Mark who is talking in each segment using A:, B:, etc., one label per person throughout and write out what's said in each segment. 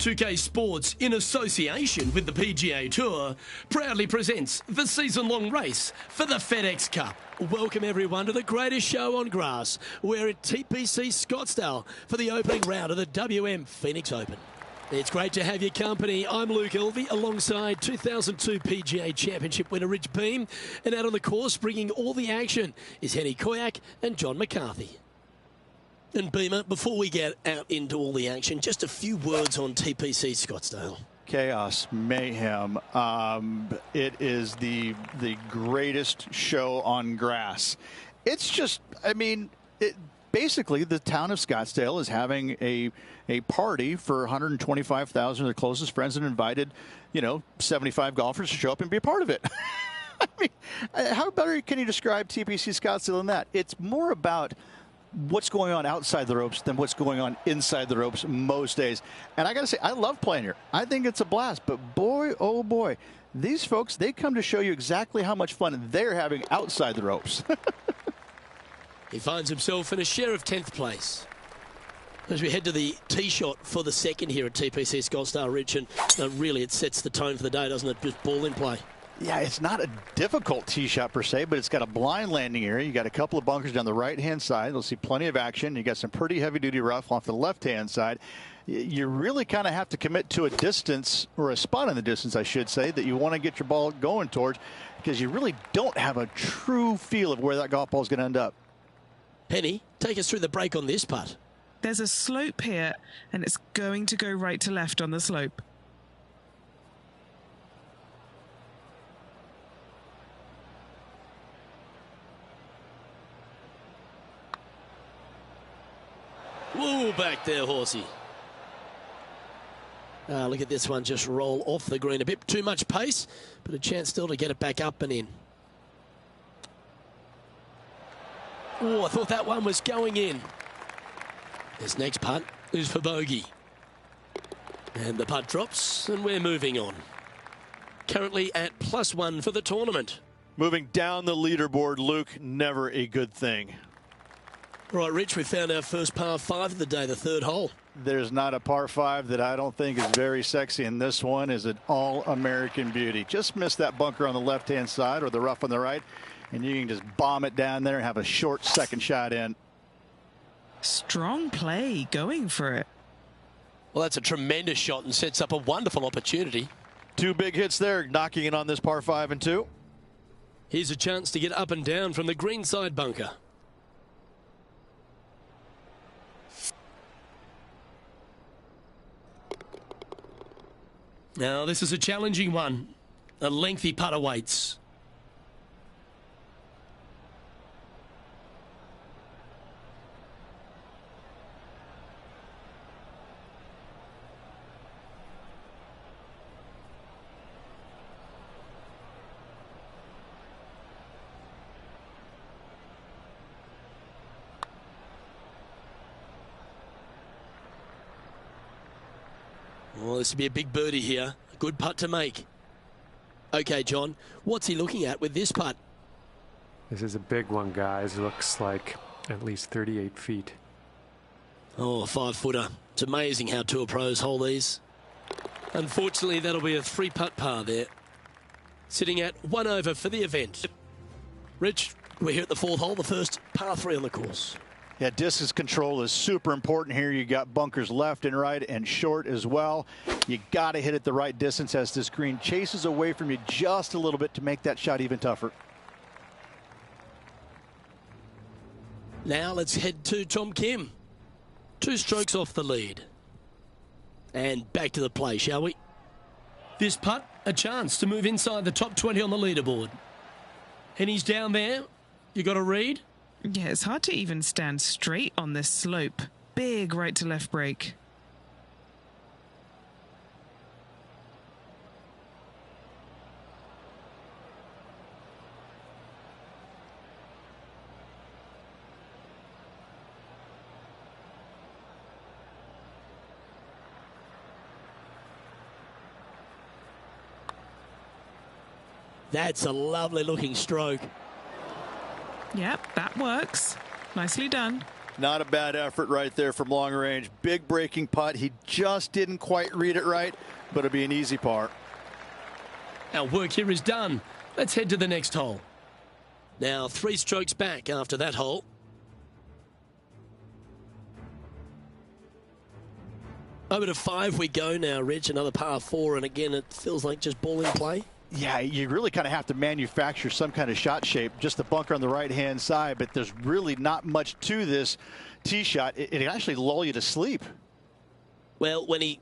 A: 2K Sports, in association with the PGA Tour, proudly presents the season-long race for the FedEx Cup. Welcome everyone to the greatest show on grass. We're at TPC Scottsdale for the opening round of the WM Phoenix Open. It's great to have your company. I'm Luke Elvey alongside 2002 PGA Championship winner Rich Beam. And out on the course bringing all the action is Henny Koyak and John McCarthy. And Beamer, before we get out into all the action, just a few words on TPC Scottsdale.
B: Chaos, mayhem. It is the greatest show on grass. It's just, I mean, basically the town of Scottsdale is having a party for 125,000 of their closest friends and invited, 75 golfers to show up and be a part of it. I mean, how better can you describe TPC Scottsdale than that? It's more about what's going on outside the ropes than what's going on inside the ropes most days. And I got to say, I love playing here. I think it's a blast. But boy, oh boy, these folks, they come to show you exactly how much fun they're having outside the ropes.
A: He finds himself in a share of 10th place. As we head to the tee shot for the second here at TPC Scottsdale, Rich, and really it sets the tone for the day, doesn't it? Just ball in play.
B: Yeah, it's not a difficult tee shot per se, but it's got a blind landing area. You got a couple of bunkers down the right-hand side. You'll see plenty of action. You got some pretty heavy-duty rough off the left-hand side. You really kind of have to commit to a distance, or a spot in the distance, I should say, that you want to get your ball going towards, because you really don't have a true feel of where that golf ball is going to end up.
A: Penny, take us through the break on this putt.
C: There's a slope here, and it's going to go right to left on the slope.
A: Whoa, back there, horsey. Look at this one just roll off the green. A bit too much pace, but a chance still to get it back up and in. Oh, I thought that one was going in. This next putt is for bogey. And the putt drops, and we're moving on. Currently at +1 for the tournament.
B: Moving down the leaderboard, Luke, never a good thing.
A: All right, Rich, we found our first par 5 of the day, the third hole.
B: There's not a par 5 that I don't think is very sexy, and this one is an all-American beauty. Just miss that bunker on the left-hand side or the rough on the right, and you can just bomb it down there and have a short second shot in.
C: Strong play, going for it.
A: Well, that's a tremendous shot and sets up a wonderful opportunity.
B: 2 big hits there, knocking in on this par 5 and 2.
A: Here's a chance to get up and down from the green side bunker. Now, this is a challenging one. A lengthy putt awaits. Well, this would be a big birdie here. A good putt to make. Okay, John, what's he looking at with this putt?
D: This is a big one, guys. Looks like at least 38 feet.
A: Oh, a 5-footer. It's amazing how tour pros hold these. Unfortunately, that'll be a 3-putt par there. Sitting at 1 over for the event. Rich, we're here at the 4th hole, the first par 3 on the course.
B: Yeah, distance control is super important here. You got bunkers left and right and short as well. You got to hit it the right distance as this green chases away from you just a little bit to make that shot even tougher.
A: Now let's head to Tom Kim. 2 strokes off the lead. And back to the play, shall we? This putt, a chance to move inside the top 20 on the leaderboard. And he's down there. You got a read?
C: Yeah, it's hard to even stand straight on this slope. Big right to left break.
A: That's a lovely looking stroke.
C: Yep, that works. Nicely done.
B: Not a bad effort right there from long range. Big breaking putt. He just didn't quite read it right, but it'll be an easy par.
A: Our work here is done. Let's head to the next hole. Now 3 strokes back after that hole. Over to 5 we go now, Rich. Another par 4, and again it feels like just ball in play.
B: Yeah, you really kind of have to manufacture some kind of shot shape. Just the bunker on the right-hand side, but there's really not much to this tee shot. It actually lull you to sleep.
A: Well, when he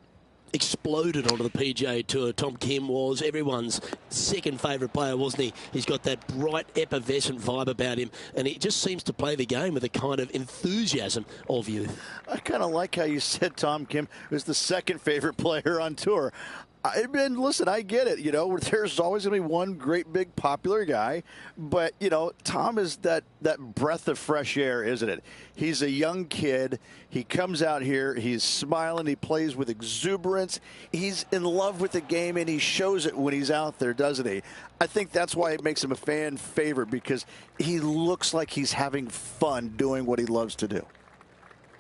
A: exploded onto the PGA Tour, Tom Kim was everyone's second favourite player, wasn't he? He's got that bright, effervescent vibe about him, and he just seems to play the game with a kind of enthusiasm of youth.
B: I kind of like how you said Tom Kim was the second favorite player on tour. And listen, I get it. You know, there's always going to be one great big popular guy, but you know, Tom is that breath of fresh air, isn't it? He's a young kid. He comes out here. He's smiling. He plays with exuberance. He's in love with the game, and he shows it when he's out there, doesn't he? I think that's why it makes him a fan favorite, because he looks like he's having fun doing what he loves to do.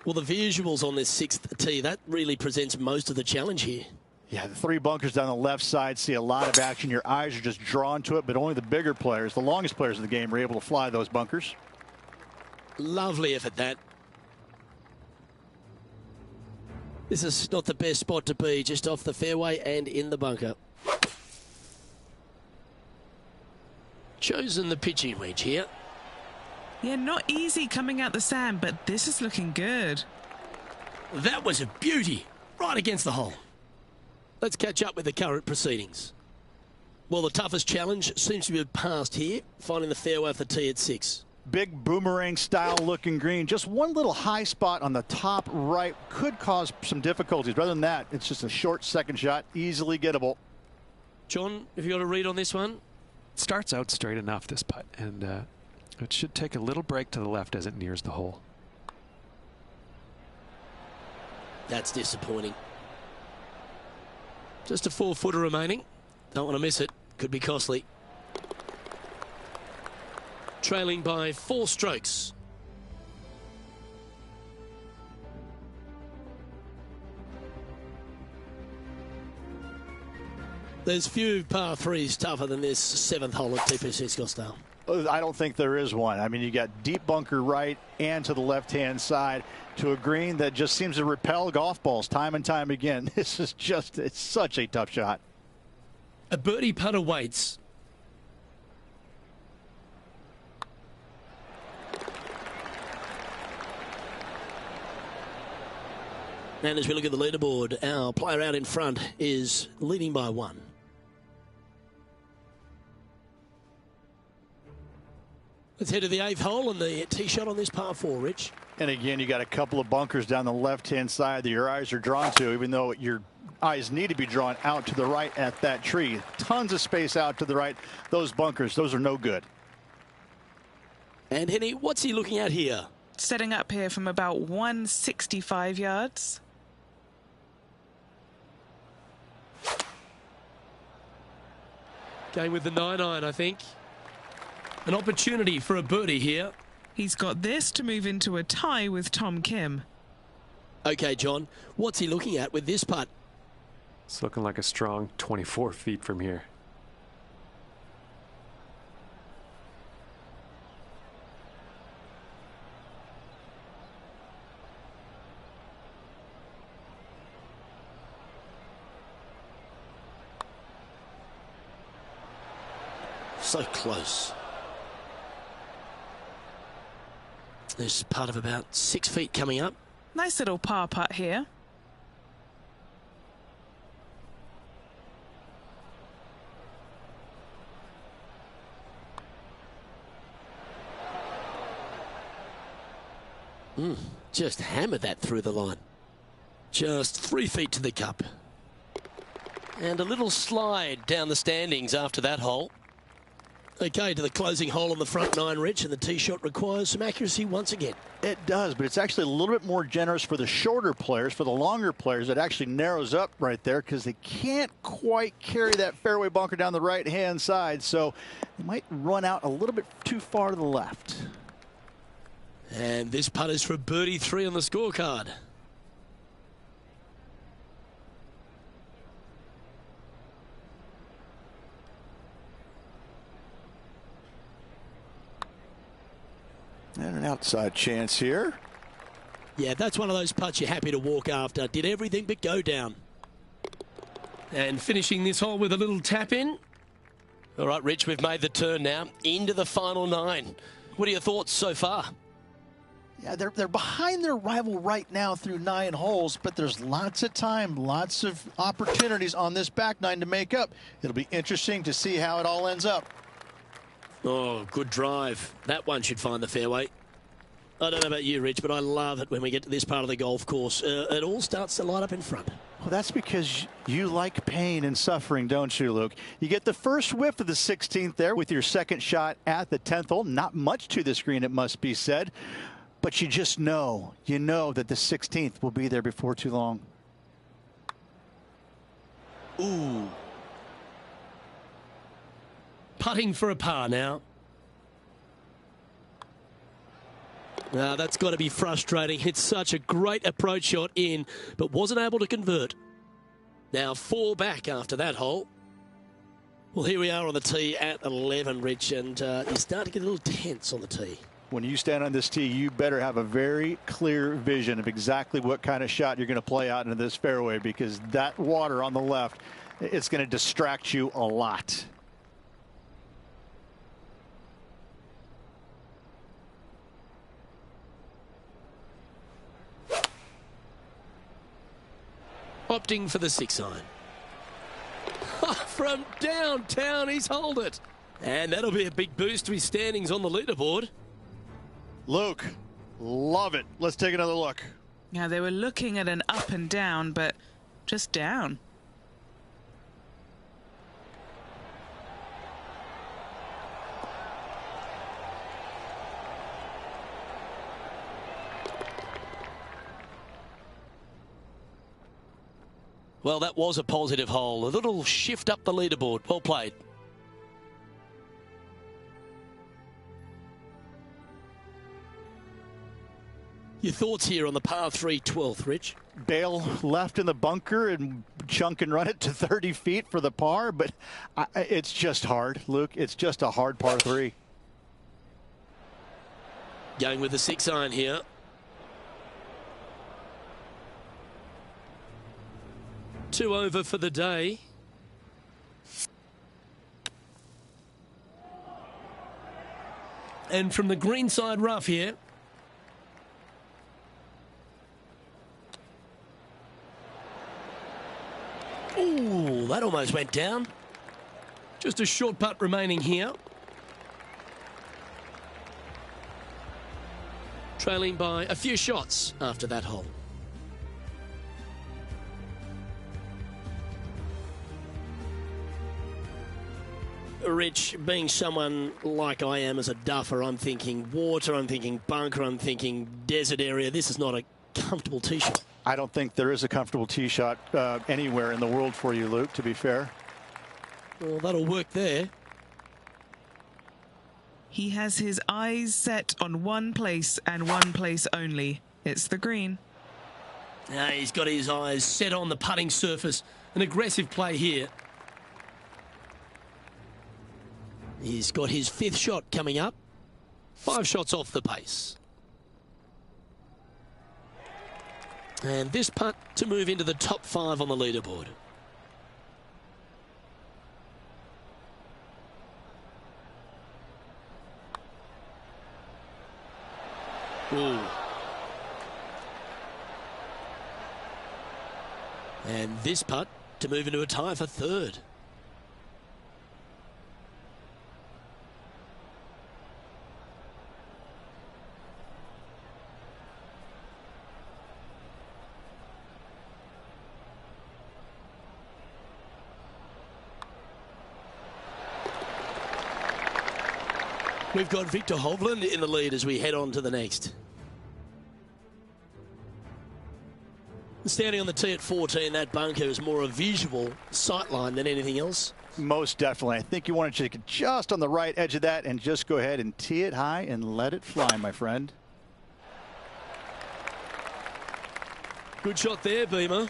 A: Well, the visuals on this sixth tee, that really presents most of the challenge here.
B: Yeah, the 3 bunkers down the left side see a lot of action. Your eyes are just drawn to it, but only the bigger players, the longest players in the game, are able to fly those bunkers.
A: Lovely effort, that. This is not the best spot to be, just off the fairway and in the bunker. Chosen the pitching wedge here.
C: Yeah, not easy coming out the sand, but this is looking good.
A: That was a beauty, right against the hole. Let's catch up with the current proceedings. Well, the toughest challenge seems to be passed here, finding the fairway off the tee at 6.
B: Big boomerang style looking green. Just one little high spot on the top right could cause some difficulties. But other than that, it's just a short second shot, easily gettable.
A: John, have you got a read on this one?
D: Starts out straight enough, this putt, and it should take a little break to the left as it nears the hole.
A: That's disappointing. Just a 4-footer remaining. Don't want to miss it. Could be costly. Trailing by 4 strokes. There's few par 3s tougher than this 7th hole at TPC Scottsdale.
B: I don't think there is one. I mean, you got deep bunker right and to the left-hand side to a green that just seems to repel golf balls time and time again. This is just, it's such a tough shot.
A: A birdie putt awaits. And as we look at the leaderboard, our player out in front is leading by 1. Let's head to the 8th hole and the tee shot on this par 4, Rich.
B: And again, you got a couple of bunkers down the left-hand side that your eyes are drawn to, even though your eyes need to be drawn out to the right at that tree. Tons of space out to the right. Those bunkers, those are no good.
A: And Henny, what's he looking at here?
C: Setting up here from about 165 yards.
A: Going with the 9-iron, I think. An opportunity for a birdie here.
C: He's got this to move into a tie with Tom Kim.
A: Okay, John, what's he looking at with this putt?
D: It's looking like a strong 24 feet from here.
A: So close. There's part of about 6 feet coming up.
C: Nice little par putt here.
A: Just hammered that through the line. Just 3 feet to the cup. And a little slide down the standings after that hole. Okay, to the closing hole on the front 9, Rich, and the tee shot requires some accuracy once again.
B: It does, but it's actually a little bit more generous for the shorter players. For the longer players, it actually narrows up right there because they can't quite carry that fairway bunker down the right-hand side, so they might run out a little bit too far to the left.
A: And this putt is for birdie 3 on the scorecard.
B: And an outside chance here.
A: Yeah, that's one of those putts you're happy to walk after. Did everything but go down. And finishing this hole with a little tap in. All right, Rich, we've made the turn now into the final 9. What are your thoughts so far?
B: Yeah, they're behind their rival right now through 9 holes, but there's lots of time, lots of opportunities on this back 9 to make up. It'll be interesting to see how it all ends up.
A: Oh, good drive. That one should find the fairway. I don't know about you, Rich, but I love it when we get to this part of the golf course. It all starts to light up in front.
B: Well, that's because you like pain and suffering, don't you, Luke? You get the first whiff of the 16th there with your second shot at the 10th hole. Not much to the screen, it must be said. But you just know, that the 16th will be there before too long.
A: Ooh. Putting for a par now. That's got to be frustrating. Hit such a great approach shot in, but wasn't able to convert. Now 4 back after that hole. Well, here we are on the tee at 11, Rich, and you start to get a little tense on the tee.
B: When you stand on this tee, you better have a very clear vision of exactly what kind of shot you're going to play out into this fairway, because that water on the left, it's going to distract you a lot.
A: Opting for the 6-iron. From downtown, he's holed it. And that'll be a big boost to his standings on the leaderboard.
B: Luke, love it. Let's take another look.
C: Yeah, they were looking at an up and down, but just down.
A: Well, that was a positive hole. A little shift up the leaderboard. Well played. Your thoughts here on the par 3 12th, Rich?
B: Bale left in the bunker and chunk and run it to 30 feet for the par, but it's just hard, Luke. It's just a hard par 3.
A: Going with the 6-iron here. Two over for the day. And from the greenside rough here. Ooh, that almost went down. Just a short putt remaining here. Trailing by a few shots after that hole. Rich, being someone like I am as a duffer, I'm thinking water, I'm thinking bunker, I'm thinking desert area. This is not a comfortable tee shot.
B: I don't think there is a comfortable tee shot anywhere in the world for you, Luke, to be fair.
A: Well, that'll work there.
C: He has his eyes set on one place and one place only. It's the green.
A: Now he's got his eyes set on the putting surface. An aggressive play here. He's got his 5th shot coming up. 5 shots off the pace. And this putt to move into the top 5 on the leaderboard. Ooh. And this putt to move into a tie for 3rd. We've got Victor Hovland in the lead as we head on to the next. Standing on the tee at 14, that bunker is more a visual sightline than anything else.
B: Most definitely. I think you want to take it just on the right edge of that and just go ahead and tee it high and let it fly, my friend.
A: Good shot there, Beamer.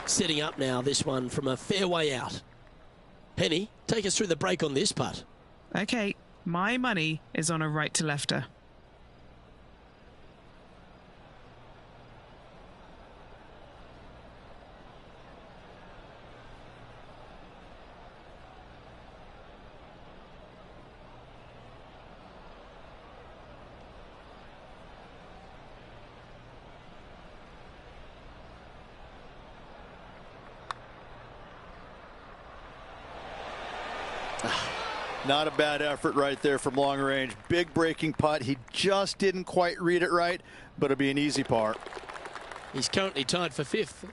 A: Setting up now, this one from a fairway out. Penny, take us through the break on this putt.
C: Okay, my money is on a right to lefter.
B: Not a bad effort right there from long range. Big breaking putt. He just didn't quite read it right, but it'll be an easy par.
A: He's currently tied for 5th.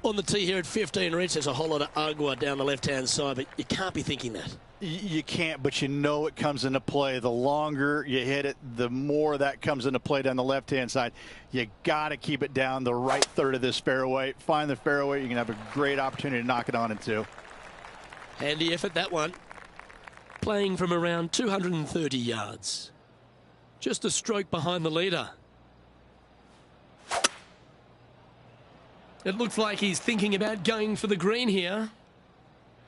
A: On the tee here at 15 reach, there's a whole lot of agua down the left-hand side, but you can't be thinking that.
B: You can't, but you know it comes into play. The longer you hit it, the more that comes into play down the left-hand side. You got to keep it down the right third of this fairway. Find the fairway. You can have a great opportunity to knock it on in two.
A: Handy effort, that one. Playing from around 230 yards. Just a stroke behind the leader. It looks like he's thinking about going for the green here.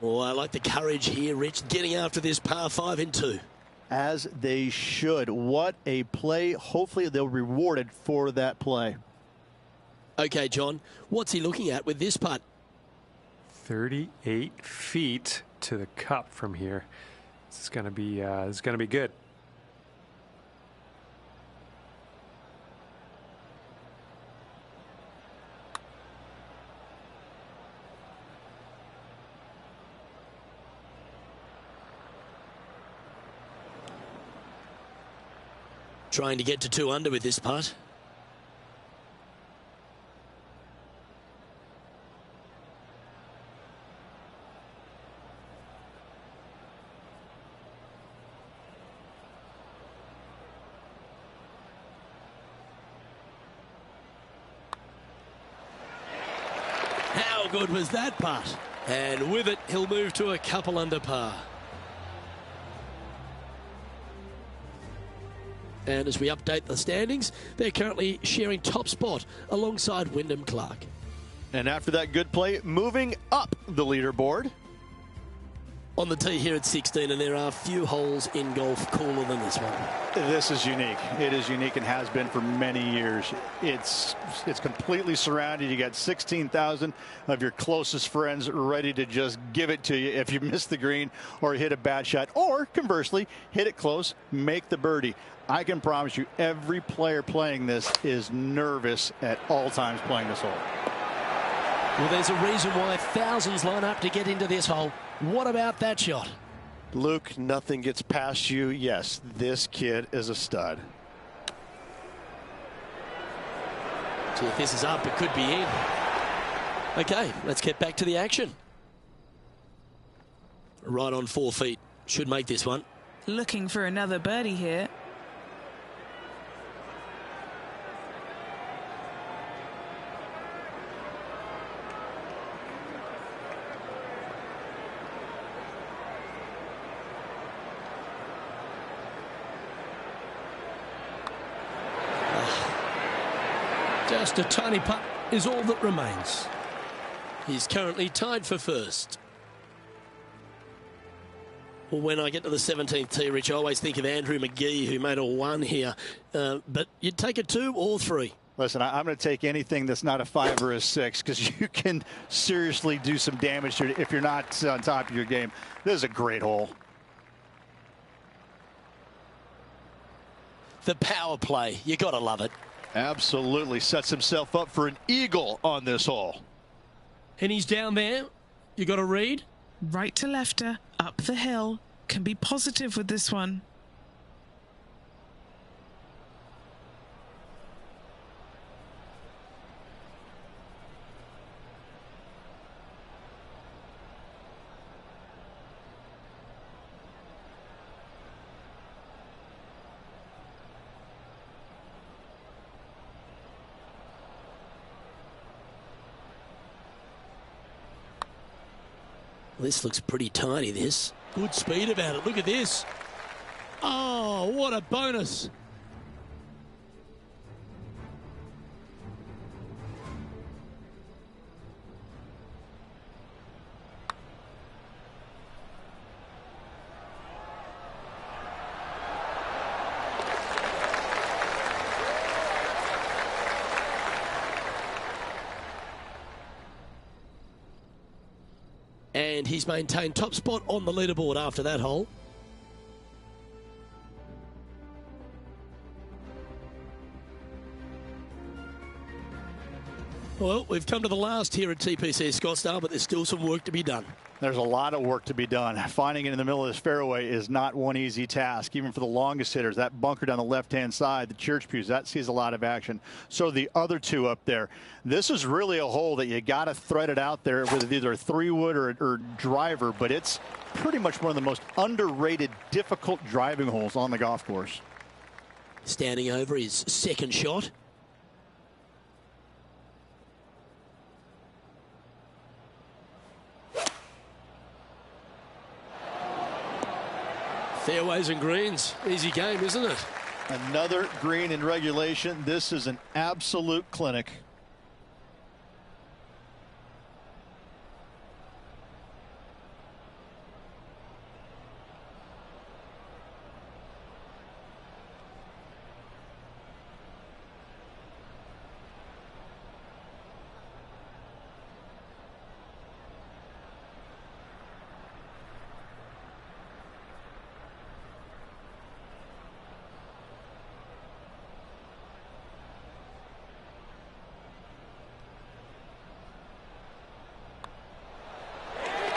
A: Oh, I like the courage here, Rich, getting after this par 5 in 2.
B: As they should. What a play. Hopefully they'll be rewarded for that play.
A: Okay, John, what's he looking at with this putt?
D: 38 feet to the cup from here. This is going to be good.
A: Trying to get to 2 under with this putt. How good was that putt? And with it, he'll move to a couple under par. And as we update the standings, they're currently sharing top spot alongside Wyndham Clark.
B: And after that good play, moving up the leaderboard.
A: On the tee here at 16, and there are few holes in golf cooler than this one.
B: This is unique. It is unique and has been for many years. It's completely surrounded. You got 16,000 of your closest friends ready to just give it to you if you miss the green or hit a bad shot, or conversely, hit it close, make the birdie. I can promise you every player playing this is nervous at all times playing this hole.
A: Well, there's a reason why thousands line up to get into this hole. What about that shot?
E: Luke, nothing gets past you. Yes, this kid is a stud.
A: See if this is up, it could be in. Okay, let's get back to the action. Right on 4 feet. Should make this one.
C: Looking for another birdie here.
A: Just a tiny putt is all that remains. He's currently tied for first. Well, when I get to the 17th tee, Rich, I always think of Andrew McGee, who made a 1 here. But you'd take a 2 or 3.
B: Listen, I'm going to take anything that's not a 5 or a 6, because you can seriously do some damage to it if you're not on top of your game. This is a great hole.
A: The power play, you got to love it.
B: Absolutely sets himself up for an eagle on this hole.
A: And he's down there. You got to read.
C: Right to lefter, up the hill. Can be positive with this one.
A: This looks pretty tiny, this. Good speed about it. Look at this. Oh, what a bonus. And he's maintained top spot on the leaderboard after that hole. Well, we've come to the last here at TPC Scottsdale, but there's still some work to be done.
B: There's a lot of work to be done. Finding it in the middle of this fairway is not one easy task, even for the longest hitters. That bunker down the left-hand side, the church pews, that sees a lot of action. So the other two up there, this is really a hole that you got to thread it out there with either a 3-wood or driver, but it's pretty much one of the most underrated, difficult driving holes on the golf course.
A: Standing over his second shot. Fairways and greens. Easy game, isn't it?
B: Another green in regulation. This is an absolute clinic.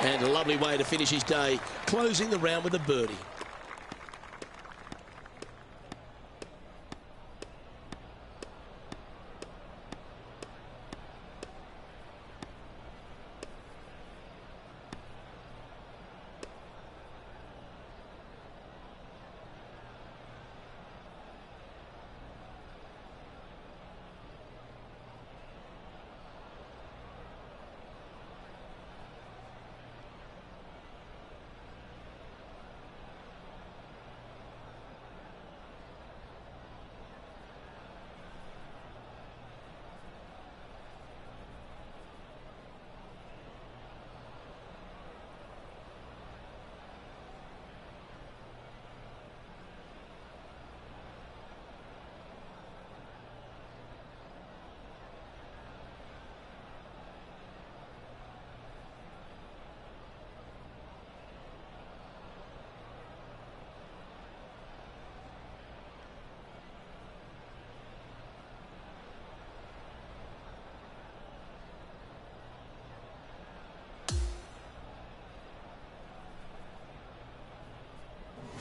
A: And a lovely way to finish his day, closing the round with a birdie.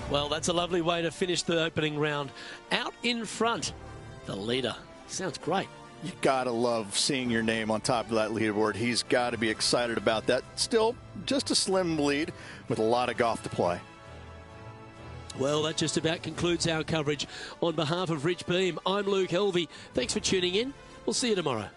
A: Well, that's a lovely way to finish the opening round. Out in front, the leader. Sounds great.
B: You gotta love seeing your name on top of that leaderboard. He's got to be excited about that. Still, just a slim lead with a lot of golf to play.
A: Well, that just about concludes our coverage. On behalf of Rich Beam, I'm Luke Helvey. Thanks for tuning in. We'll see you tomorrow.